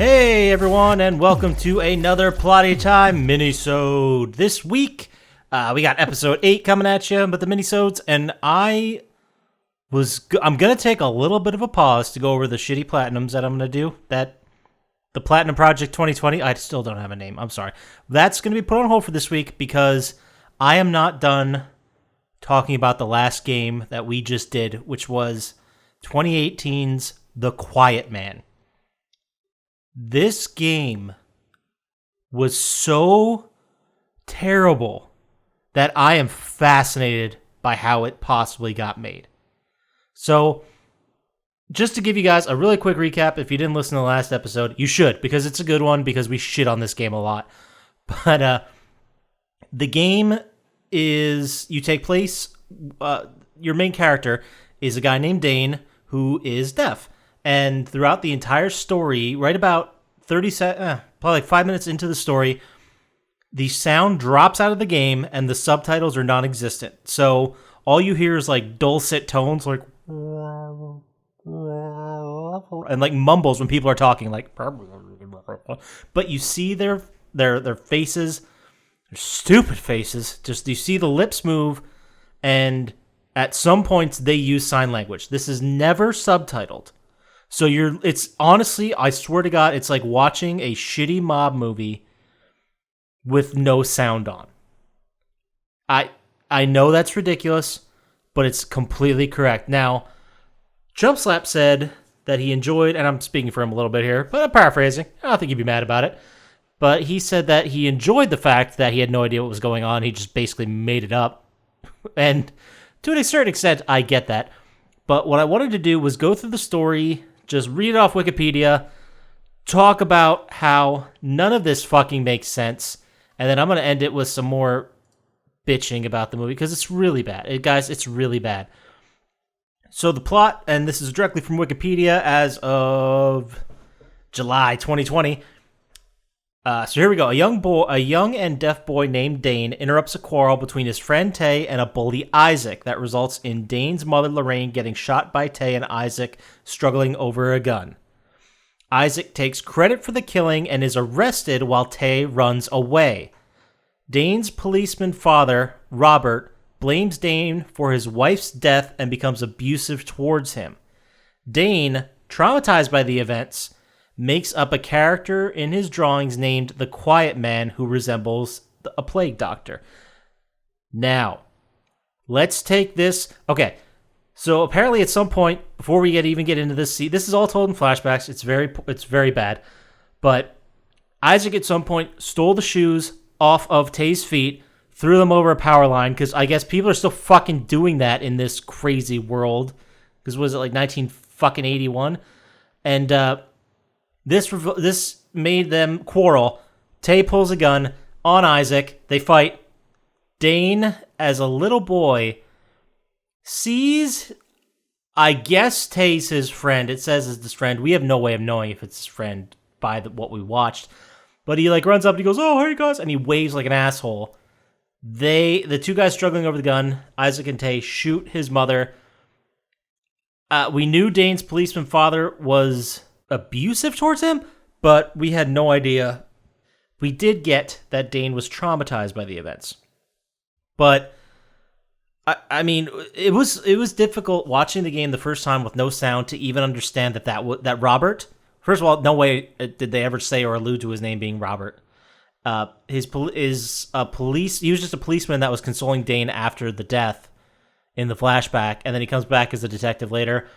Hey everyone, and welcome to another Plotty Time Minisode. This week, we got episode 8 coming at you, but the Minisodes, and I'm gonna take a little bit of a pause to go over the shitty platinums that I'm gonna do. The Platinum Project 2020, I still don't have a name, I'm sorry. That's gonna be put on hold for this week because I am not done talking about the last game that we just did, which was 2018's The Quiet Man. This game was so terrible that I am fascinated by how it possibly got made. So, just to give you guys a really quick recap, if you didn't listen to the last episode, you should, because it's a good one, because we shit on this game a lot. But the game is, you take place, your main character is a guy named Dane who is deaf. And throughout the entire story, right about probably like 5 minutes into the story, the sound drops out of the game and the subtitles are non-existent. So all you hear is like dulcet tones, like and like mumbles when people are talking, like. But you see their faces, their stupid faces. Just you see the lips move, and at some points they use sign language. This is never subtitled. So it's honestly, I swear to God, it's like watching a shitty mob movie with no sound on. I know that's ridiculous, but it's completely correct. Now, Jumpslap said that he enjoyed, and I'm speaking for him a little bit here, but I'm paraphrasing. I don't think he'd be mad about it. But he said that he enjoyed the fact that he had no idea what was going on. He just basically made it up. And to a certain extent, I get that. But what I wanted to do was go through the story, just read it off Wikipedia, talk about how none of this fucking makes sense, and then I'm going to end it with some more bitching about the movie, because it's really bad. Guys, it's really bad. So the plot, and this is directly from Wikipedia as of July 2020. So here we go. A young and deaf boy named Dane interrupts a quarrel between his friend Tay and a bully Isaac that results in Dane's mother Lorraine getting shot by Tay and Isaac struggling over a gun. Isaac takes credit for the killing and is arrested while Tay runs away. Dane's policeman father, Robert, blames Dane for his wife's death and becomes abusive towards him. Dane, traumatized by the events, makes up a character in his drawings named the Quiet Man who resembles a plague doctor. Now, let's take this. Okay, so apparently at some point, before we even get into this, see, this is all told in flashbacks. It's very bad. But Isaac at some point stole the shoes off of Tay's feet, threw them over a power line, because I guess people are still fucking doing that in this crazy world. Because was it like 1981? And this made them quarrel. Tay pulls a gun on Isaac. They fight. Dane, as a little boy, sees, I guess Tay's his friend. It says it's his friend. We have no way of knowing if it's his friend by what we watched. But he like runs up and he goes, "Oh, hey guys," and he waves like an asshole. The two guys struggling over the gun, Isaac and Tay, shoot his mother. We knew Dane's policeman father was abusive towards him, but we had no idea. We did get that Dane was traumatized by the events. But I mean, it was difficult watching the game the first time with no sound to even understand that Robert. First of all, no way did they ever say or allude to his name being Robert. He was just a policeman that was consoling Dane after the death in the flashback, and then he comes back as a detective later.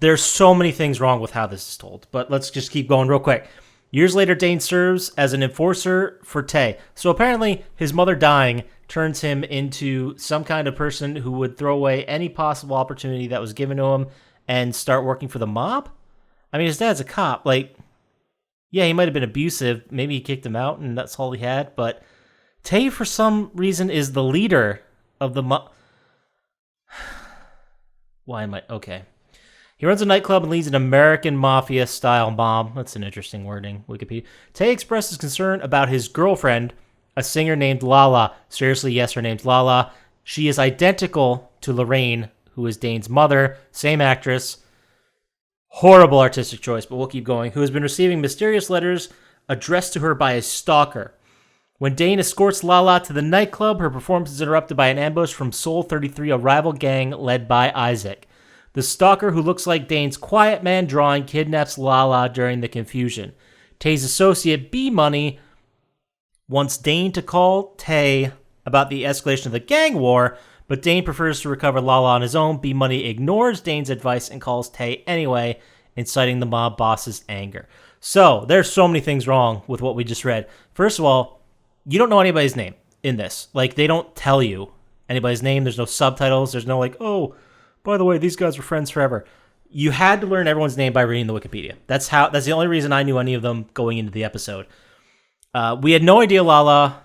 There's so many things wrong with how this is told, but let's just keep going real quick. Years later, Dane serves as an enforcer for Tay. So apparently, his mother dying turns him into some kind of person who would throw away any possible opportunity that was given to him and start working for the mob? I mean, his dad's a cop. Like, yeah, he might have been abusive. Maybe he kicked him out and that's all he had. But Tay, for some reason, is the leader of the mob. Why am I... Okay. He runs a nightclub and leads an American Mafia-style mob. That's an interesting wording, Wikipedia. Tay expresses concern about his girlfriend, a singer named Lala. Seriously, yes, her name's Lala. She is identical to Lorraine, who is Dane's mother. Same actress. Horrible artistic choice, but we'll keep going. Who has been receiving mysterious letters addressed to her by a stalker. When Dane escorts Lala to the nightclub, her performance is interrupted by an ambush from Soul 33, a rival gang led by Isaac. The stalker, who looks like Dane's quiet man drawing, kidnaps Lala during the confusion. Tay's associate, B-Money, wants Dane to call Tay about the escalation of the gang war, but Dane prefers to recover Lala on his own. B-Money ignores Dane's advice and calls Tay anyway, inciting the mob boss's anger. So, there's so many things wrong with what we just read. First of all, you don't know anybody's name in this. Like, they don't tell you anybody's name. There's no subtitles. There's no like, oh, by the way, these guys were friends forever. You had to learn everyone's name by reading the Wikipedia. That's the only reason I knew any of them going into the episode. We had no idea Lala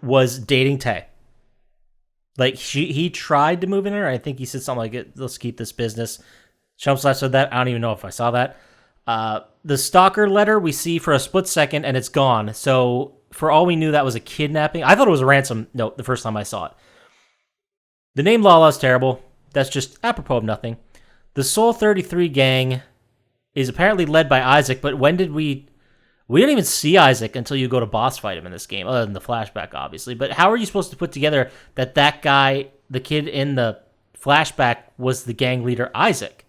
was dating Tay. Like, he tried to move in her. I think he said something like, let's keep this business. Chumpslash said that. I don't even know if I saw that. The stalker letter we see for a split second, and it's gone. So, for all we knew, that was a kidnapping. I thought it was a ransom note the first time I saw it. The name Lala is terrible. That's just apropos of nothing. The Soul 33 gang is apparently led by Isaac, but when did we didn't even see Isaac until you go to boss fight him in this game, other than the flashback, obviously. But how are you supposed to put together that guy, the kid in the flashback, was the gang leader, Isaac?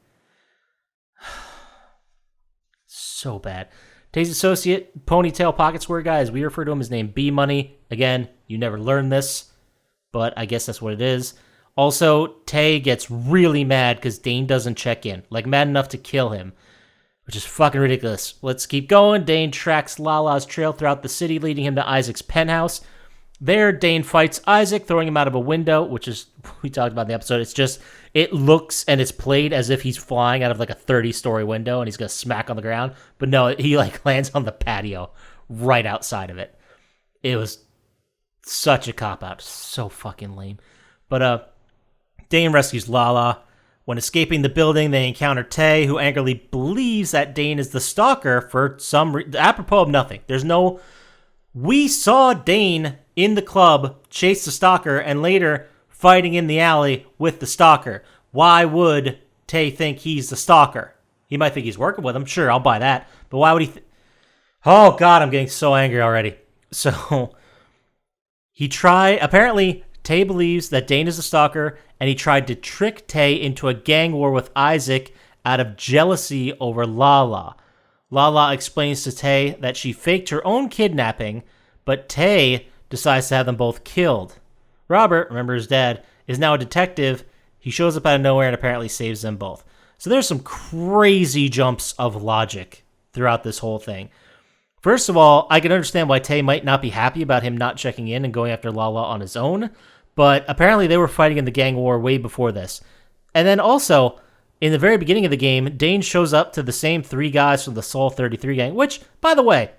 So bad. Tay's associate, ponytail pocket square guy, as we refer to him, his name B-Money. Again, you never learn this, but I guess that's what it is. Also, Tay gets really mad because Dane doesn't check in. Like, mad enough to kill him, which is fucking ridiculous. Let's keep going. Dane tracks Lala's trail throughout the city, leading him to Isaac's penthouse. There, Dane fights Isaac, throwing him out of a window, which is, we talked about in the episode, it's just, it looks and it's played as if he's flying out of like a 30-story window and he's going to smack on the ground. But no, he like lands on the patio right outside of it. It was such a cop-out. So fucking lame. But, Dane rescues Lala. When escaping the building, they encounter Tay, who angrily believes that Dane is the stalker for some apropos of nothing. There's no... We saw Dane in the club chase the stalker and later fighting in the alley with the stalker. Why would Tay think he's the stalker? He might think he's working with him. Sure, I'll buy that. But why would he... Oh, God, I'm getting so angry already. So, apparently, Tay believes that Dane is the stalker, and he tried to trick Tay into a gang war with Isaac out of jealousy over Lala. Lala explains to Tay that she faked her own kidnapping, but Tay decides to have them both killed. Robert, remember his dad, is now a detective. He shows up out of nowhere and apparently saves them both. So there's some crazy jumps of logic throughout this whole thing. First of all, I can understand why Tay might not be happy about him not checking in and going after Lala on his own, but apparently they were fighting in the gang war way before this. And then also, in the very beginning of the game, Dane shows up to the same three guys from the Soul 33 gang, which, by the way,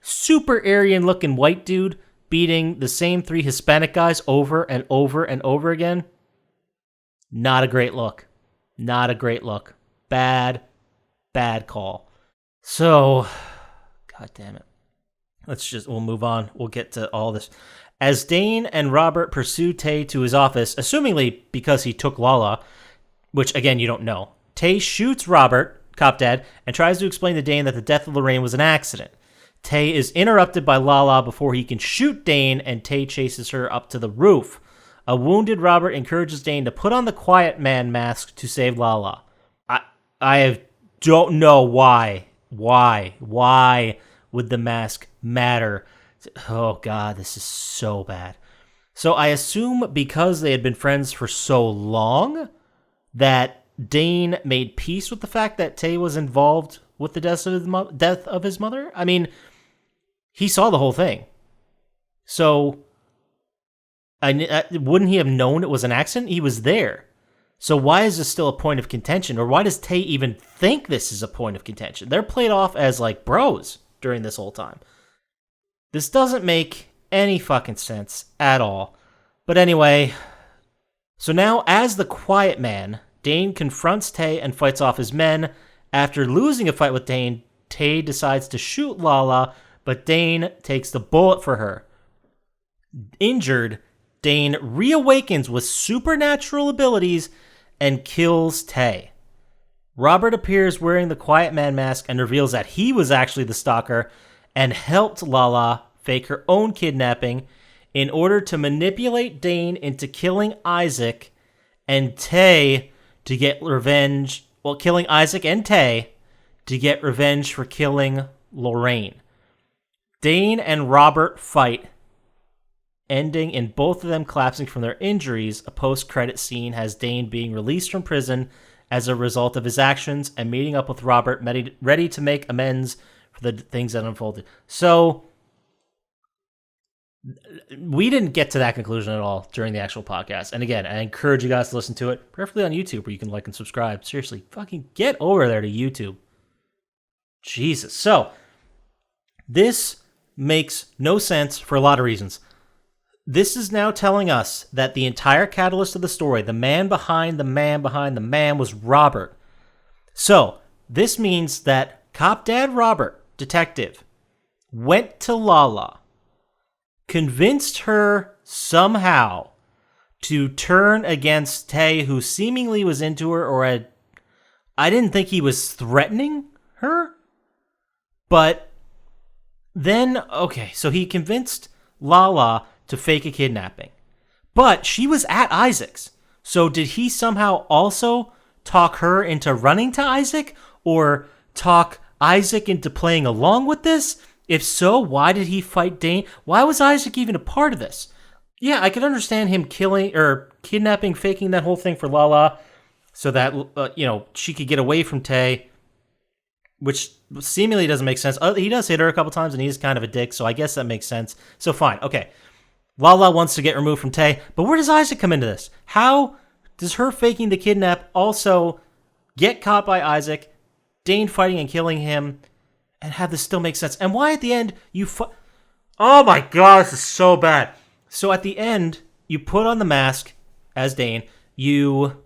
super Aryan-looking white dude beating the same three Hispanic guys over and over and over again. Not a great look. Not a great look. Bad call. So, God damn it. We'll move on. We'll get to all this. As Dane and Robert pursue Tay to his office, assumingly because he took Lala, which, again, you don't know, Tay shoots Robert, cop dad, and tries to explain to Dane that the death of Lorraine was an accident. Tay is interrupted by Lala before he can shoot Dane, and Tay chases her up to the roof. A wounded Robert encourages Dane to put on the quiet man mask to save Lala. I don't know why. Why would the mask matter? Oh, God, this is so bad. So I assume because they had been friends for so long that Dane made peace with the fact that Tay was involved with the death of his mother. I mean, he saw the whole thing. So wouldn't he have known it was an accident? He was there. So why is this still a point of contention? Or why does Tay even think this is a point of contention? They're played off as like bros during this whole time. This doesn't make any fucking sense at all. But anyway, so now as the quiet man, Dane confronts Tay and fights off his men. After losing a fight with Dane, Tay decides to shoot Lala, but Dane takes the bullet for her. Injured, Dane reawakens with supernatural abilities and kills Tay. Robert appears wearing the Quiet Man mask and reveals that he was actually the stalker and helped Lala fake her own kidnapping in order to manipulate Dane into killing Isaac and Tay to get revenge. Well, killing Isaac and Tay to get revenge for killing Lorraine. Dane and Robert fight, ending in both of them collapsing from their injuries. A post-credit scene has Dane being released from prison as a result of his actions and meeting up with Robert, ready to make amends for the things that unfolded. So, we didn't get to that conclusion at all during the actual podcast. And again, I encourage you guys to listen to it, preferably on YouTube, where you can like and subscribe. Seriously, fucking get over there to YouTube. Jesus. So, this makes no sense for a lot of reasons. This is now telling us that the entire catalyst of the story, the man behind the man behind the man, was Robert. So, this means that Cop Dad Robert, detective, went to Lala, convinced her somehow to turn against Tay, who seemingly was into her, or I didn't think he was threatening her, but then, okay, so he convinced Lala to fake a kidnapping. But she was at Isaac's. So did he somehow also talk her into running to Isaac? Or talk Isaac into playing along with this? If so, why did he fight Dane? Why was Isaac even a part of this? Yeah, I could understand him killing or kidnapping, faking that whole thing for Lala so that, she could get away from Tay, which seemingly doesn't make sense. He does hit her a couple times, and he's kind of a dick, so I guess that makes sense. So fine, okay. Lala wants to get removed from Tay, but where does Isaac come into this? How does her faking the kidnap also get caught by Isaac, Dane fighting and killing him, and have this still make sense? And why at the end oh my god, this is so bad. So at the end, you put on the mask as Dane, you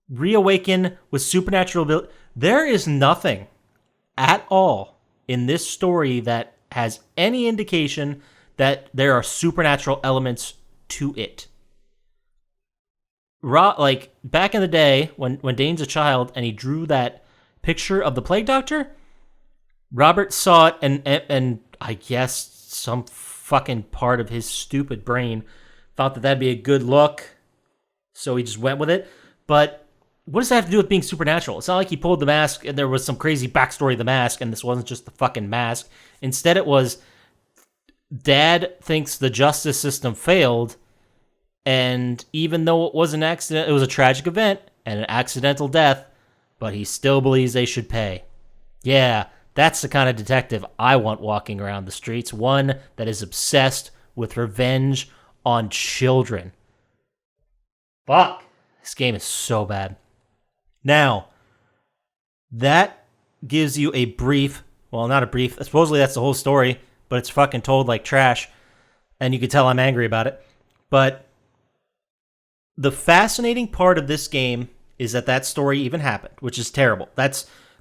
reawaken with supernatural ability. There is nothing at all in this story that has any indication that there are supernatural elements to it. Like, back in the day, when Dane's a child and he drew that picture of the plague doctor, Robert saw it and I guess some fucking part of his stupid brain thought that that'd be a good look, so he just went with it. But what does that have to do with being supernatural? It's not like he pulled the mask and there was some crazy backstory of the mask and this wasn't just the fucking mask. Instead, it was Dad thinks the justice system failed, and even though it was an accident, it was a tragic event and an accidental death, but he still believes they should pay. Yeah, that's the kind of detective I want walking around the streets, one that is obsessed with revenge on children. Fuck. This game is so bad. Now, that gives you a brief, well, not a brief, supposedly that's the whole story, but it's fucking told like trash, and you can tell I'm angry about it. But the fascinating part of this game is that story even happened, which is terrible.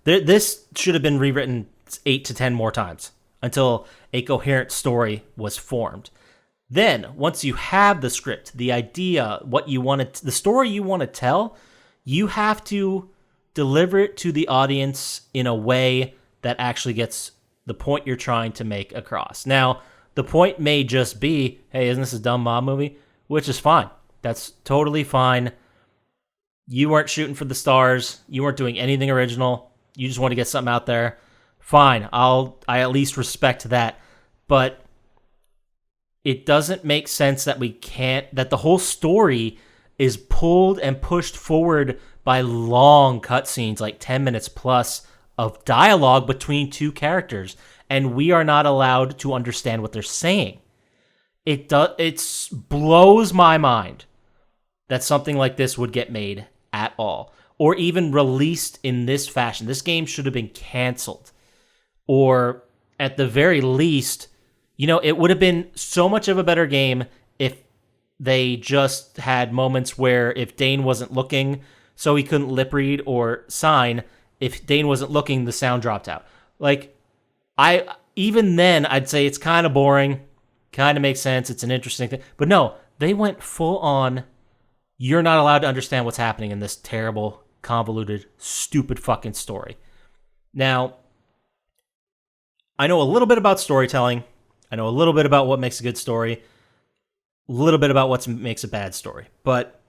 This should have been rewritten 8 to 10 more times until a coherent story was formed. Then, once you have the script, the idea, the story you want to tell, you have to deliver it to the audience in a way that actually gets the point you're trying to make across. Now, the point may just be, hey, isn't this a dumb mob movie? Which is fine. That's totally fine. You weren't shooting for the stars. You weren't doing anything original. You just want to get something out there. Fine. I at least respect that. But it doesn't make sense that that the whole story is pulled and pushed forward by long cutscenes, like 10 minutes plus of dialogue between two characters, and we are not allowed to understand what they're saying. It blows my mind that something like this would get made at all, or even released in this fashion. This game should have been canceled, or at the very least, it would have been so much of a better game if they just had moments where if Dane wasn't looking, so he couldn't lip read or sign, if Dane wasn't looking, the sound dropped out. Like, even then, I'd say it's kind of boring, kind of makes sense, it's an interesting thing. But no, they went full on, you're not allowed to understand what's happening in this terrible convoluted, stupid fucking story. Now, I know a little bit about storytelling. I know a little bit about what makes a good story, a little bit about what makes a bad story. But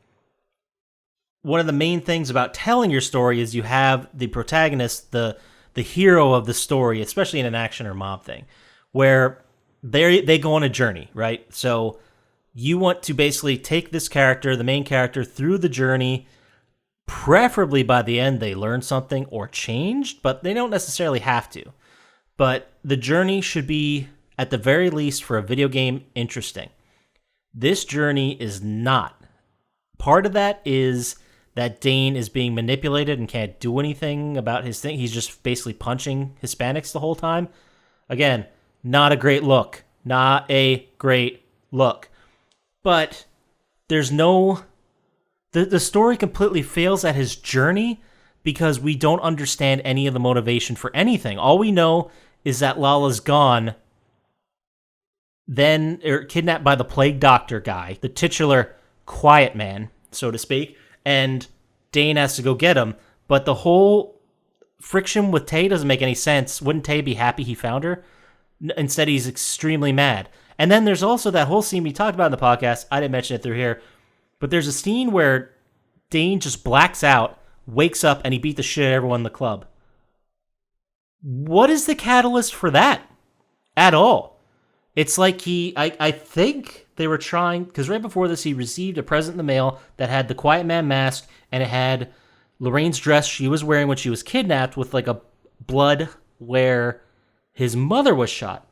one of the main things about telling your story is you have the protagonist, the hero of the story, especially in an action or mob thing, where they go on a journey, right? So you want to basically take this character, the main character, through the journey. Preferably by the end they learn something or changed, but they don't necessarily have to. But the journey should be, at the very least for a video game, interesting. This journey is not. Part of that is that Dane is being manipulated and can't do anything about his thing. He's just basically punching Hispanics the whole time. Again, not a great look. Not a great look. But there's no... The story completely fails at his journey because we don't understand any of the motivation for anything. All we know is that Lala's gone, then kidnapped by the plague doctor guy, the titular quiet man, so to speak, and Dane has to go get him. But the whole friction with Tay doesn't make any sense. Wouldn't Tay be happy he found her? Instead, he's extremely mad. And then there's also that whole scene we talked about in the podcast. I didn't mention it through here. But there's a scene where Dane just blacks out, wakes up, and he beat the shit out of everyone in the club. What is the catalyst for that? At all. It's like I think they were trying, because right before this he received a present in the mail that had the Quiet Man mask, and it had Lorraine's dress she was wearing when she was kidnapped with like a blood where his mother was shot.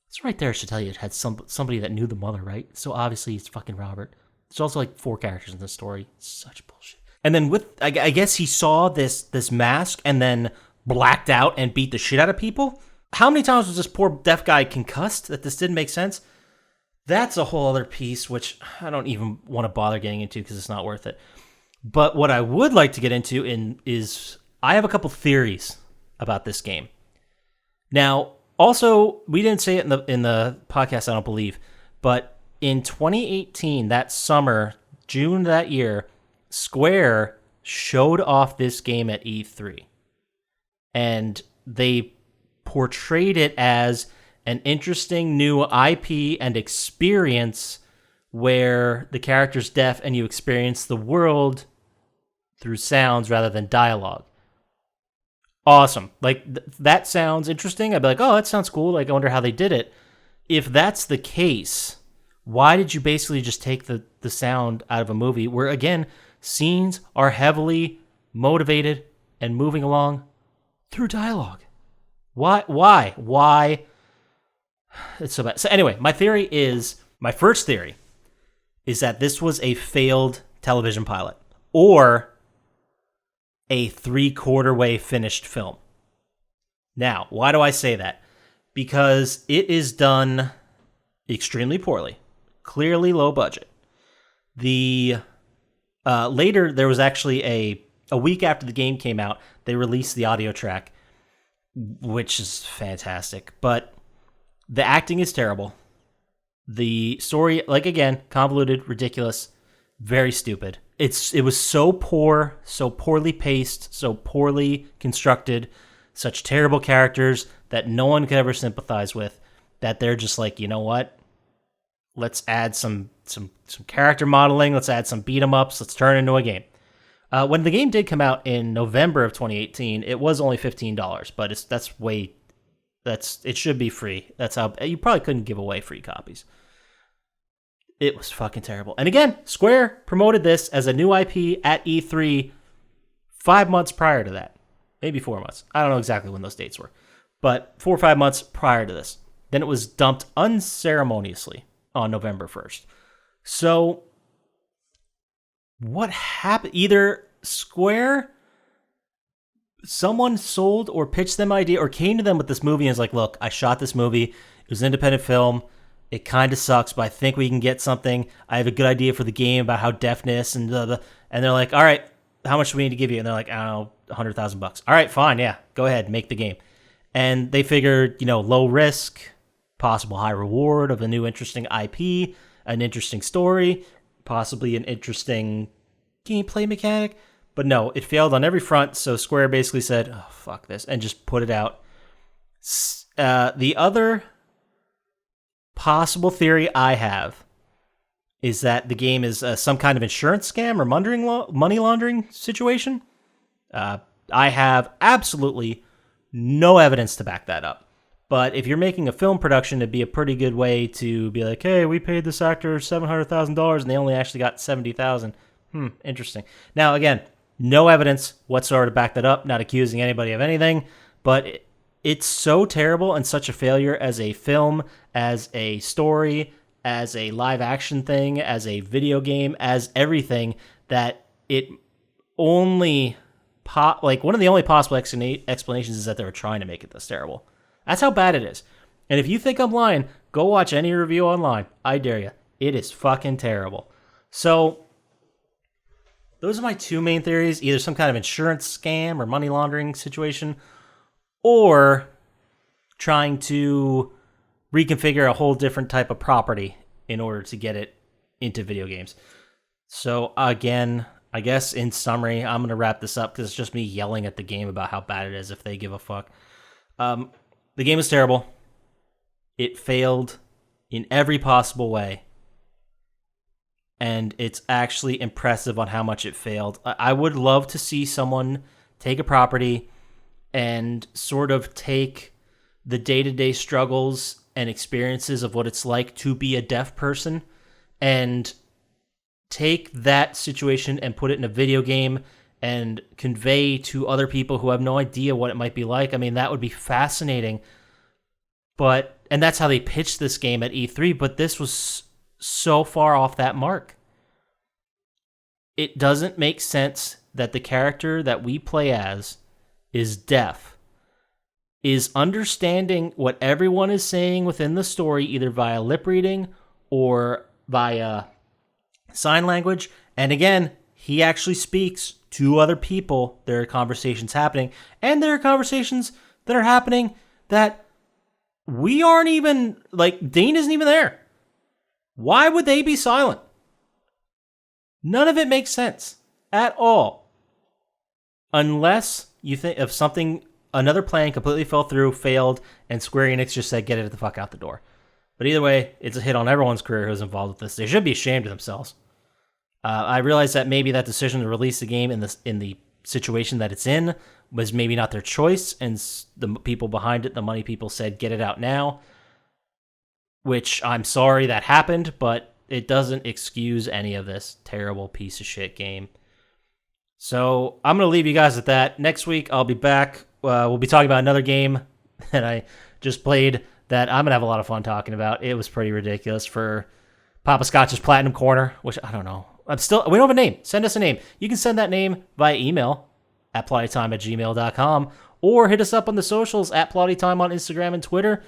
It's right there, I should tell you, it had somebody that knew the mother, right? So obviously it's fucking Robert. There's also like 4 characters in this story. It's such bullshit. And then I guess he saw this mask and then blacked out and beat the shit out of people. How many times was this poor deaf guy concussed that this didn't make sense? That's a whole other piece, which I don't even want to bother getting into because it's not worth it. But what I would like to get into is I have a couple theories about this game. Now, also, we didn't say it in the podcast, I don't believe, but in 2018, that summer, June that year, Square showed off this game at E3. And they portrayed it as an interesting new IP and experience where the character's deaf and you experience the world through sounds rather than dialogue. Awesome. Like, that sounds interesting. I'd be like, oh, that sounds cool. Like, I wonder how they did it. If that's the case, why did you basically just take the sound out of a movie where, again, scenes are heavily motivated and moving along through dialogue? Why? It's so bad. So anyway, my first theory is that this was a failed television pilot or a 3/4 way finished film. Now, why do I say that? Because it is done extremely poorly. Clearly low budget. Later, there was actually a week after the game came out, they released the audio track, which is fantastic. But the acting is terrible. The story, like, again, convoluted, ridiculous, very stupid. It was so poor, so poorly paced, so poorly constructed, such terrible characters that no one could ever sympathize with, that they're just like, you know what? Let's add some character modeling. Let's add some beat 'em ups. Let's turn it into a game. When the game did come out in November of 2018, it was only $15, but it should be free. That's how you probably couldn't give away free copies. It was fucking terrible. And again, Square promoted this as a new IP at E3 5 months prior to that. Maybe 4 months. I don't know exactly when those dates were, but 4 or 5 months prior to this. Then it was dumped unceremoniously on November 1st. So what happened? Either Square, someone sold or pitched them an idea or came to them with this movie and was like, look, I shot this movie. It was an independent film. It kind of sucks, but I think we can get something. I have a good idea for the game about how deafness and blah, blah. And they're like, all right, how much do we need to give you? And they're like, I don't know, $100,000. All right, fine. Yeah, go ahead, make the game. And they figured, low risk, possible high reward of a new interesting IP, an interesting story, possibly an interesting gameplay mechanic. But no, it failed on every front, so Square basically said, oh, fuck this, and just put it out. The other possible theory I have is that the game is some kind of insurance scam or money laundering situation. I have absolutely no evidence to back that up. But if you're making a film production, it'd be a pretty good way to be like, hey, we paid this actor $700,000 and they only actually got $70,000. Interesting. Now, again, no evidence whatsoever to back that up, not accusing anybody of anything, but it's so terrible and such a failure as a film, as a story, as a live action thing, as a video game, as everything, that it only one of the only possible explanations is that they were trying to make it this terrible. That's how bad it is. And if you think I'm lying, go watch any review online. I dare you. It is fucking terrible. So those are my two main theories, either some kind of insurance scam or money laundering situation, or trying to reconfigure a whole different type of property in order to get it into video games. So again, I guess in summary, I'm going to wrap this up because it's just me yelling at the game about how bad it is if they give a fuck. The game is terrible. It failed in every possible way. And it's actually impressive on how much it failed. I would love to see someone take a property and sort of take the day-to-day struggles and experiences of what it's like to be a deaf person and take that situation and put it in a video game and convey to other people who have no idea what it might be like. I mean, that would be fascinating. And that's how they pitched this game at E3, but this was so far off that mark. It doesn't make sense that the character that we play as is deaf, is understanding what everyone is saying within the story, either via lip reading or via sign language. And again, he actually speaks to other people. There are conversations happening, and there are conversations that are happening that we aren't even, like, Dean isn't even there. Why would they be silent? None of it makes sense at all. Unless you think of something, another plan completely fell through, failed, and Square Enix just said, get it the fuck out the door. But either way, it's a hit on everyone's career who's involved with this. They should be ashamed of themselves. I realize that maybe that decision to release the game in the situation that it's in was maybe not their choice, and the people behind it, the money people, said, get it out now. Which, I'm sorry that happened, but it doesn't excuse any of this terrible piece of shit game. So I'm going to leave you guys at that. Next week, I'll be back. We'll be talking about another game that I just played that I'm going to have a lot of fun talking about. It was pretty ridiculous for Poppascotch's Platinum Corner, which I don't know. We don't have a name. Send us a name. You can send that name via email at plottytime@gmail.com, or hit us up on the socials at plottytime on Instagram and Twitter.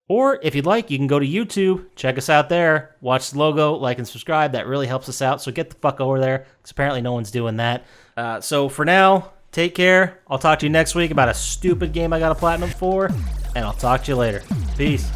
Or if you'd like, you can go to YouTube, check us out there, watch the logo, like and subscribe. That really helps us out. So get the fuck over there, because apparently no one's doing that. So for now, take care. I'll talk to you next week about a stupid game I got a platinum for, and I'll talk to you later. Peace.